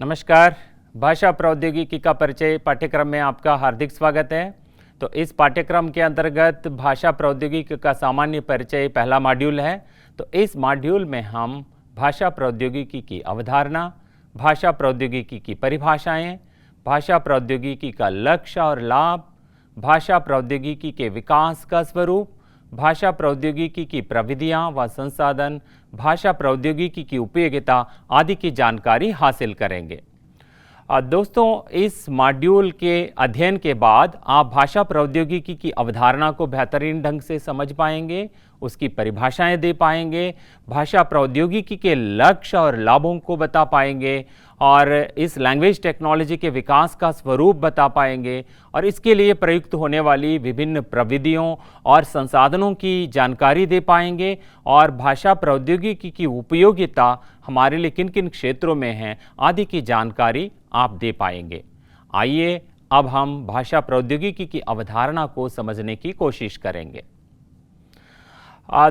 नमस्कार। भाषा प्रौद्योगिकी का परिचय पाठ्यक्रम में आपका हार्दिक स्वागत है। तो इस पाठ्यक्रम के अंतर्गत भाषा प्रौद्योगिकी का सामान्य परिचय पहला मॉड्यूल है। तो इस मॉड्यूल में हम भाषा प्रौद्योगिकी की अवधारणा, भाषा प्रौद्योगिकी की परिभाषाएं, भाषा प्रौद्योगिकी का लक्ष्य और लाभ, भाषा प्रौद्योगिकी के विकास का स्वरूप, भाषा प्रौद्योगिकी की प्रविधियां व संसाधन, भाषा प्रौद्योगिकी की उपयोगिता आदि की जानकारी हासिल करेंगे। दोस्तों, इस मॉड्यूल के अध्ययन के बाद आप भाषा प्रौद्योगिकी की अवधारणा को बेहतरीन ढंग से समझ पाएंगे, उसकी परिभाषाएं दे पाएंगे, भाषा प्रौद्योगिकी के लक्ष्य और लाभों को बता पाएंगे और इस लैंग्वेज टेक्नोलॉजी के विकास का स्वरूप बता पाएंगे और इसके लिए प्रयुक्त होने वाली विभिन्न प्रविधियों और संसाधनों की जानकारी दे पाएंगे और भाषा प्रौद्योगिकी की उपयोगिता हमारे लिए किन किन क्षेत्रों में है आदि की जानकारी आप दे पाएंगे। आइए अब हम भाषा प्रौद्योगिकी की अवधारणा को समझने की कोशिश करेंगे।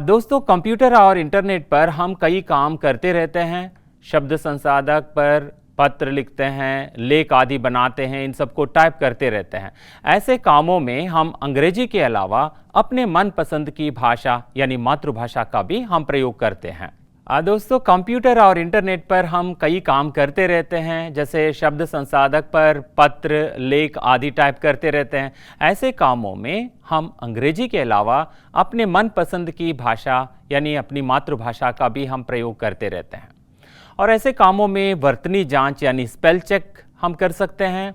दोस्तों, कंप्यूटर और इंटरनेट पर हम कई काम करते रहते हैं। शब्द संसाधक पर पत्र लिखते हैं, लेख आदि बनाते हैं, इन सबको टाइप करते रहते हैं। ऐसे कामों में हम अंग्रेजी के अलावा अपने मनपसंद की भाषा यानी मातृभाषा का भी हम प्रयोग करते हैं। दोस्तों, कंप्यूटर और इंटरनेट पर हम कई काम करते रहते हैं, जैसे शब्द संसाधक पर पत्र, लेख आदि टाइप करते रहते हैं। ऐसे कामों में हम अंग्रेजी के अलावा अपने मनपसंद की भाषा यानी अपनी मातृभाषा का भी हम प्रयोग करते रहते हैं। और ऐसे कामों में वर्तनी जांच यानी स्पेल चेक हम कर सकते हैं,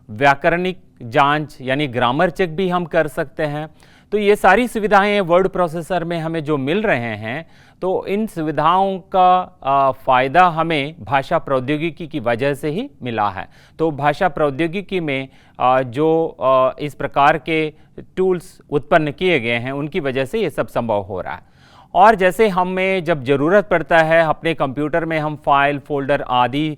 व्याकरणिक जांच यानी ग्रामर चेक भी हम कर सकते हैं। तो ये सारी सुविधाएं वर्ड प्रोसेसर में हमें जो मिल रहे हैं, तो इन सुविधाओं का फ़ायदा हमें भाषा प्रौद्योगिकी की वजह से ही मिला है। तो भाषा प्रौद्योगिकी में जो इस प्रकार के टूल्स उत्पन्न किए गए हैं, उनकी वजह से ये सब संभव हो रहा है। और जैसे हमें जब ज़रूरत पड़ता है, अपने कंप्यूटर में हम फाइल, फोल्डर आदि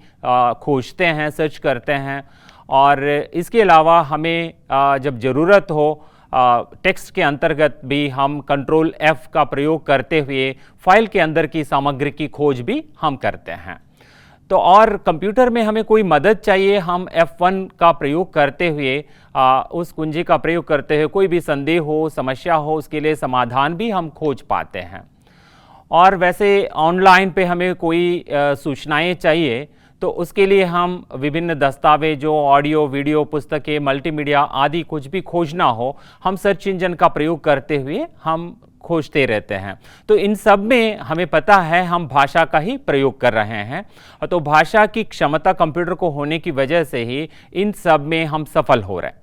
खोजते हैं, सर्च करते हैं, और इसके अलावा हमें जब ज़रूरत हो टेक्स्ट के अंतर्गत भी हम कंट्रोल F का प्रयोग करते हुए फाइल के अंदर की सामग्री की खोज भी हम करते हैं। तो और कंप्यूटर में हमें कोई मदद चाहिए, हम F1 का प्रयोग करते हुए उस कुंजी का प्रयोग करते हुए कोई भी संदेह हो, समस्या हो, उसके लिए समाधान भी हम खोज पाते हैं। और वैसे ऑनलाइन पे हमें कोई सूचनाएं चाहिए, तो उसके लिए हम विभिन्न दस्तावेजों, ऑडियो, वीडियो, पुस्तकें, मल्टीमीडिया आदि कुछ भी खोजना हो, हम सर्च इंजन का प्रयोग करते हुए हम खोजते रहते हैं। तो इन सब में हमें पता है हम भाषा का ही प्रयोग कर रहे हैं। तो भाषा की क्षमता कंप्यूटर को होने की वजह से ही इन सब में हम सफल हो रहे हैं।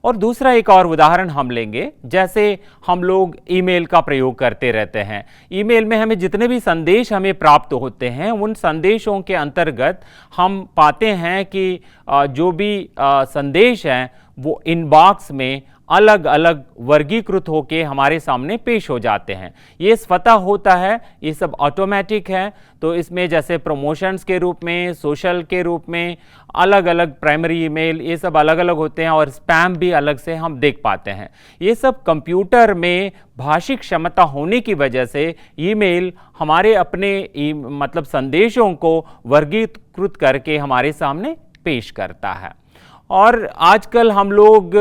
और दूसरा एक और उदाहरण हम लेंगे, जैसे हम लोग ईमेल का प्रयोग करते रहते हैं। ईमेल में हमें जितने भी संदेश हमें प्राप्त होते हैं, उन संदेशों के अंतर्गत हम पाते हैं कि जो भी संदेश हैं वो इनबॉक्स में अलग अलग वर्गीकृत होकर हमारे सामने पेश हो जाते हैं। ये स्वतः होता है, ये सब ऑटोमेटिक है। तो इसमें जैसे प्रमोशंस के रूप में, सोशल के रूप में, अलग अलग प्राइमरी ईमेल, ये सब अलग अलग होते हैं और स्पैम भी अलग से हम देख पाते हैं। ये सब कंप्यूटर में भाषिक क्षमता होने की वजह से ईमेल हमारे अपने मतलब संदेशों को वर्गीकृत करके हमारे सामने पेश करता है। और आजकल हम लोग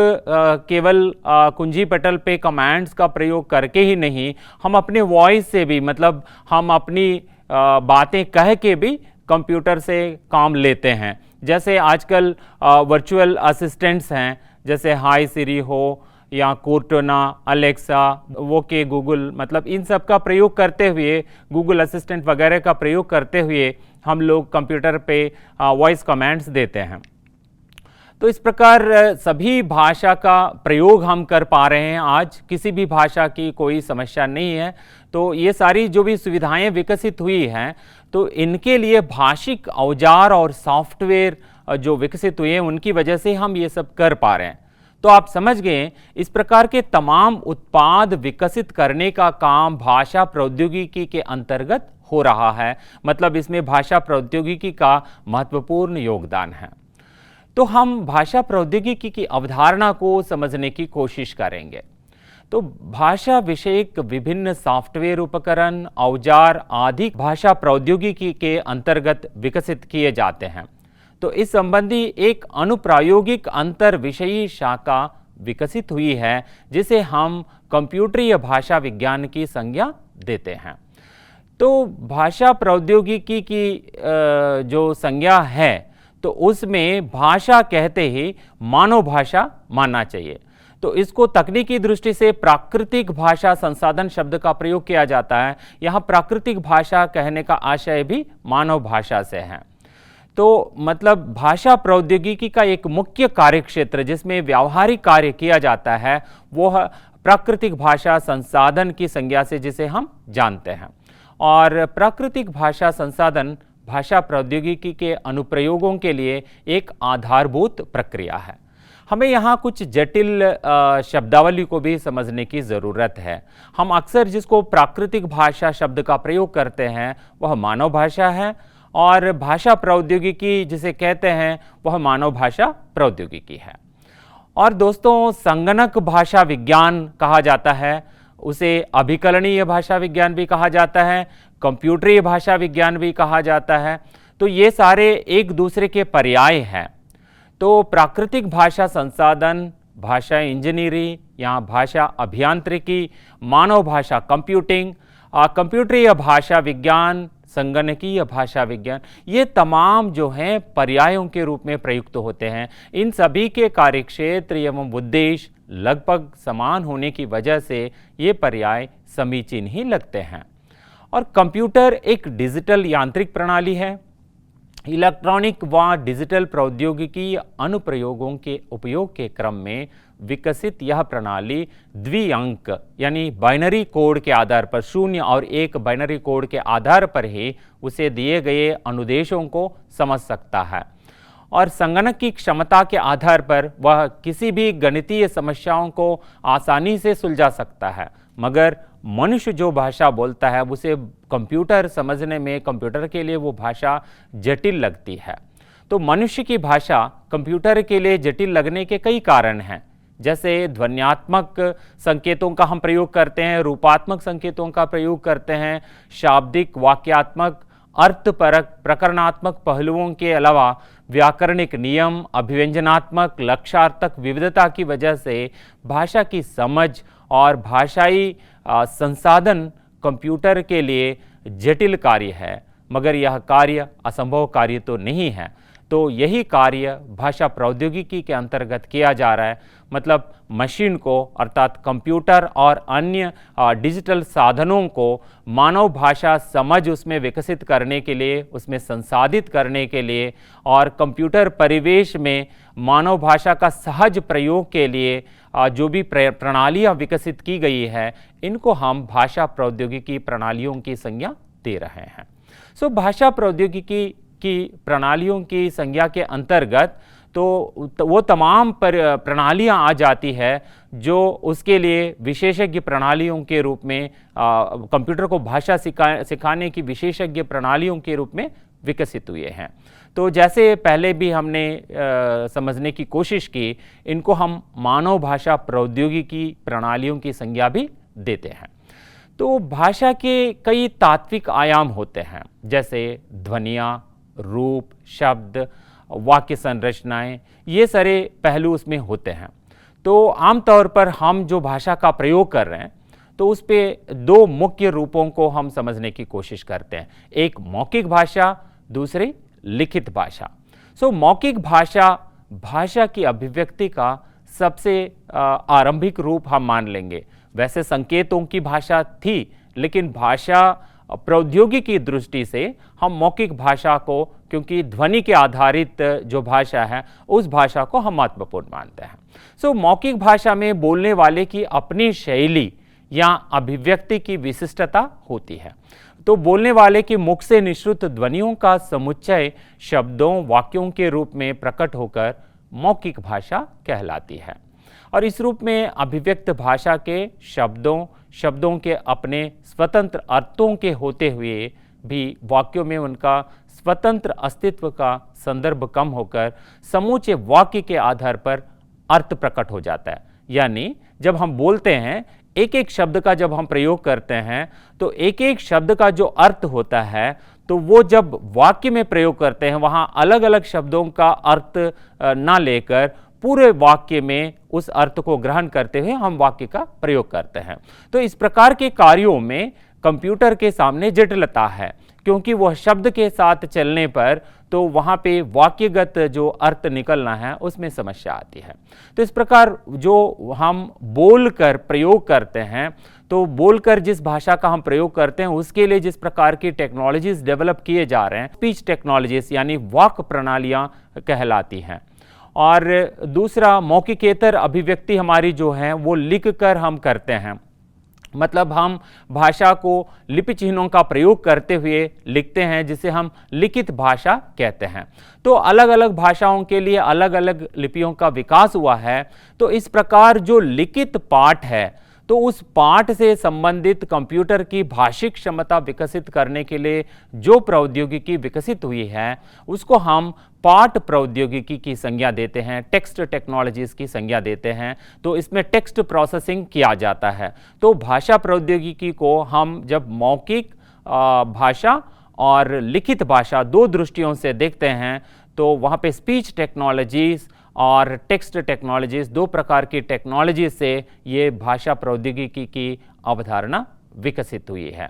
केवल कुंजी पटल पे कमांड्स का प्रयोग करके ही नहीं, हम अपने वॉइस से भी, मतलब हम अपनी बातें कह के भी कंप्यूटर से काम लेते हैं। जैसे आजकल वर्चुअल असिस्टेंट्स हैं, जैसे हाय सिरी हो या कोर्टोना, अलेक्सा, वोके गूगल, मतलब इन सब का प्रयोग करते हुए, गूगल असिस्टेंट वगैरह का प्रयोग करते हुए हम लोग कंप्यूटर पे वॉइस कमांड्स देते हैं। तो इस प्रकार सभी भाषा का प्रयोग हम कर पा रहे हैं आज, किसी भी भाषा की कोई समस्या नहीं है। तो ये सारी जो भी सुविधाएं विकसित हुई हैं, तो इनके लिए भाषिक औजार और सॉफ्टवेयर जो विकसित हुए हैं, उनकी वजह से हम ये सब कर पा रहे हैं। तो आप समझ गए, इस प्रकार के तमाम उत्पाद विकसित करने का काम भाषा प्रौद्योगिकी के अंतर्गत हो रहा है। मतलब इसमें भाषा प्रौद्योगिकी का महत्वपूर्ण योगदान है। तो हम भाषा प्रौद्योगिकी की अवधारणा को समझने की कोशिश करेंगे। तो भाषा विषयक विभिन्न सॉफ्टवेयर उपकरण, औजार आदि भाषा प्रौद्योगिकी के अंतर्गत विकसित किए जाते हैं। तो इस संबंधी एक अनुप्रायोगिक अंतर विषयी शाखा विकसित हुई है जिसे हम कंप्यूटरीय भाषा विज्ञान की संज्ञा देते हैं। तो भाषा प्रौद्योगिकी की जो संज्ञा है तो उसमें भाषा कहते ही मानव भाषा मानना चाहिए। तो इसको तकनीकी दृष्टि से प्राकृतिक भाषा संसाधन शब्द का प्रयोग किया जाता है। यहाँ प्राकृतिक भाषा कहने का आशय भी मानव भाषा से है। तो मतलब भाषा प्रौद्योगिकी का एक मुख्य कार्यक्षेत्र जिसमें व्यावहारिक कार्य किया जाता है वो प्राकृतिक भाषा संसाधन की संज्ञा से जिसे हम जानते हैं। और प्राकृतिक भाषा संसाधन भाषा प्रौद्योगिकी के अनुप्रयोगों के लिए एक आधारभूत प्रक्रिया है। हमें यहाँ कुछ जटिल शब्दावली को भी समझने की ज़रूरत है। हम अक्सर जिसको प्राकृतिक भाषा शब्द का प्रयोग करते हैं वह मानव भाषा है, और भाषा प्रौद्योगिकी जिसे कहते हैं वह मानव भाषा प्रौद्योगिकी है। और दोस्तों, संगणक भाषा विज्ञान कहा जाता है, उसे अभिकलनीय भाषा विज्ञान भी कहा जाता है, कंप्यूटरीय भाषा विज्ञान भी कहा जाता है। तो ये सारे एक दूसरे के पर्याय हैं। तो प्राकृतिक भाषा संसाधन, भाषा इंजीनियरिंग या भाषा अभियांत्रिकी, मानव भाषा कंप्यूटिंग, कंप्यूटरीय भाषा विज्ञान, संगणकीय भाषा विज्ञान, ये तमाम जो हैं पर्यायों के रूप में प्रयुक्त होते हैं। इन सभी के कार्यक्षेत्र एवं उद्देश्य लगभग समान होने की वजह से ये पर्याय समीचीन ही लगते हैं। और कंप्यूटर एक डिजिटल यांत्रिक प्रणाली है। इलेक्ट्रॉनिक व डिजिटल प्रौद्योगिकी अनुप्रयोगों के उपयोग के क्रम में विकसित यह प्रणाली द्विअंक यानी बाइनरी कोड के आधार पर 0 और 1 बाइनरी कोड के आधार पर ही उसे दिए गए अनुदेशों को समझ सकता है, और संगणक की क्षमता के आधार पर वह किसी भी गणितीय समस्याओं को आसानी से सुलझा सकता है। मगर मनुष्य जो भाषा बोलता है उसे कंप्यूटर समझने में कंप्यूटर के लिए वो भाषा जटिल लगती है। तो मनुष्य की भाषा कंप्यूटर के लिए जटिल लगने के कई कारण हैं। जैसे ध्वन्यात्मक संकेतों का हम प्रयोग करते हैं, रूपात्मक संकेतों का प्रयोग करते हैं, शाब्दिक, वाक्यात्मक, अर्थपरक, प्रकरणात्मक पहलुओं के अलावा व्याकरणिक नियम, अभिव्यंजनात्मक, लक्ष्यार्थक विविधता की वजह से भाषा की समझ और भाषाई संसाधन कंप्यूटर के लिए जटिल कार्य है। मगर यह कार्य असंभव कार्य तो नहीं है। तो यही कार्य भाषा प्रौद्योगिकी के अंतर्गत किया जा रहा है। मतलब मशीन को अर्थात कंप्यूटर और अन्य डिजिटल साधनों को मानव भाषा समझ उसमें विकसित करने के लिए, उसमें संसाधित करने के लिए और कंप्यूटर परिवेश में मानव भाषा का सहज प्रयोग के लिए जो भी प्रणालियाँ विकसित की गई है, इनको हम भाषा प्रौद्योगिकी प्रणालियों की संज्ञा दे रहे हैं। सो भाषा प्रौद्योगिकी की प्रणालियों की संज्ञा के अंतर्गत तो वो तमाम प्रणालियां आ जाती है जो उसके लिए विशेषज्ञ प्रणालियों के रूप में कंप्यूटर को भाषा सिखाने की विशेषज्ञ प्रणालियों के रूप में विकसित हुए हैं। तो जैसे पहले भी हमने समझने की कोशिश की, इनको हम मानव भाषा प्रौद्योगिकी प्रणालियों की संज्ञा भी देते हैं। तो भाषा के कई तात्विक आयाम होते हैं, जैसे ध्वनियाँ, रूप, शब्द, वाक्य संरचनाएं, ये सारे पहलू उसमें होते हैं। तो आमतौर पर हम जो भाषा का प्रयोग कर रहे हैं तो उस पे दो मुख्य रूपों को हम समझने की कोशिश करते हैं, एक मौखिक भाषा, दूसरी लिखित भाषा। सो मौखिक भाषा भाषा की अभिव्यक्ति का सबसे आरंभिक रूप हम मान लेंगे। वैसे संकेतों की भाषा थी, लेकिन भाषा प्रौद्योगिकी की दृष्टि से हम मौखिक भाषा को, क्योंकि ध्वनि के आधारित जो भाषा है उस भाषा को हम महत्वपूर्ण मानते हैं। सो मौखिक भाषा में बोलने वाले की अपनी शैली या अभिव्यक्ति की विशिष्टता होती है। तो बोलने वाले के मुख से निःसृत ध्वनियों का समुच्चय शब्दों, वाक्यों के रूप में प्रकट होकर मौखिक भाषा कहलाती है। और इस रूप में अभिव्यक्त भाषा के शब्दों के अपने स्वतंत्र अर्थों के होते हुए भी वाक्यों में उनका स्वतंत्र अस्तित्व का संदर्भ कम होकर समूचे वाक्य के आधार पर अर्थ प्रकट हो जाता है। यानी जब हम बोलते हैं, एक एक शब्द का जब हम प्रयोग करते हैं तो एक एक शब्द का जो अर्थ होता है तो वो जब वाक्य में प्रयोग करते हैं वहां अलग अलग शब्दों का अर्थ ना लेकर पूरे वाक्य में उस अर्थ को ग्रहण करते हुए हम वाक्य का प्रयोग करते हैं। तो इस प्रकार के कार्यों में कंप्यूटर के सामने जटिलता है, क्योंकि वह शब्द के साथ चलने पर तो वहाँ पे वाक्यगत जो अर्थ निकलना है उसमें समस्या आती है। तो इस प्रकार जो हम बोलकर प्रयोग करते हैं, तो बोलकर जिस भाषा का हम प्रयोग करते हैं उसके लिए जिस प्रकार की टेक्नोलॉजीज डेवलप किए जा रहे हैं, स्पीच टेक्नोलॉजीज यानी वाक प्रणालियाँ कहलाती हैं। और दूसरा, मौखिकेतर अभिव्यक्ति हमारी जो है वो लिख कर हम करते हैं, मतलब हम भाषा को लिपि चिन्हों का प्रयोग करते हुए लिखते हैं, जिसे हम लिखित भाषा कहते हैं। तो अलग अलग भाषाओं के लिए अलग अलग लिपियों का विकास हुआ है। तो इस प्रकार जो लिखित पाठ है, तो उस पाठ से संबंधित कंप्यूटर की भाषिक क्षमता विकसित करने के लिए जो प्रौद्योगिकी विकसित हुई है उसको हम पाठ प्रौद्योगिकी की संज्ञा देते हैं, टेक्स्ट टेक्नोलॉजीज की संज्ञा देते हैं। तो इसमें टेक्स्ट प्रोसेसिंग किया जाता है। तो भाषा प्रौद्योगिकी को हम जब मौखिक भाषा और लिखित भाषा दो दृष्टियों से देखते हैं, तो वहाँ पे स्पीच टेक्नोलॉजीज और टेक्स्ट टेक्नोलॉजीज, दो प्रकार की टेक्नोलॉजी से ये भाषा प्रौद्योगिकी की अवधारणा विकसित हुई है।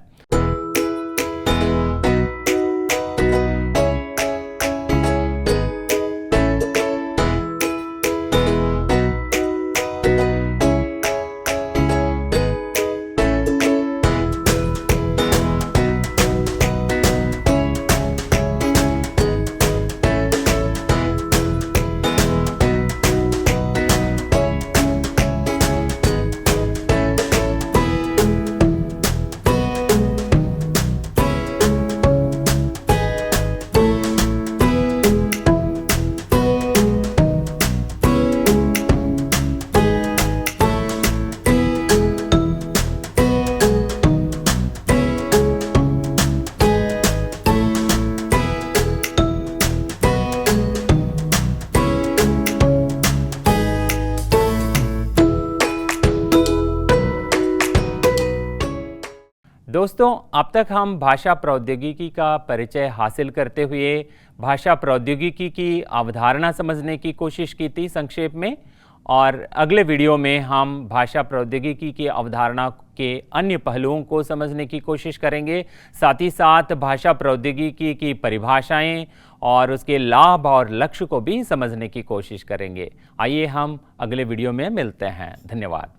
दोस्तों, अब तक हम भाषा प्रौद्योगिकी का परिचय हासिल करते हुए भाषा प्रौद्योगिकी की अवधारणा समझने की कोशिश की थी संक्षेप में, और अगले वीडियो में हम भाषा प्रौद्योगिकी की अवधारणा के अन्य पहलुओं को समझने की कोशिश करेंगे। साथ ही साथ भाषा प्रौद्योगिकी की परिभाषाएं और उसके लाभ और लक्ष्य को भी समझने की कोशिश करेंगे। आइए हम अगले वीडियो में मिलते हैं। धन्यवाद।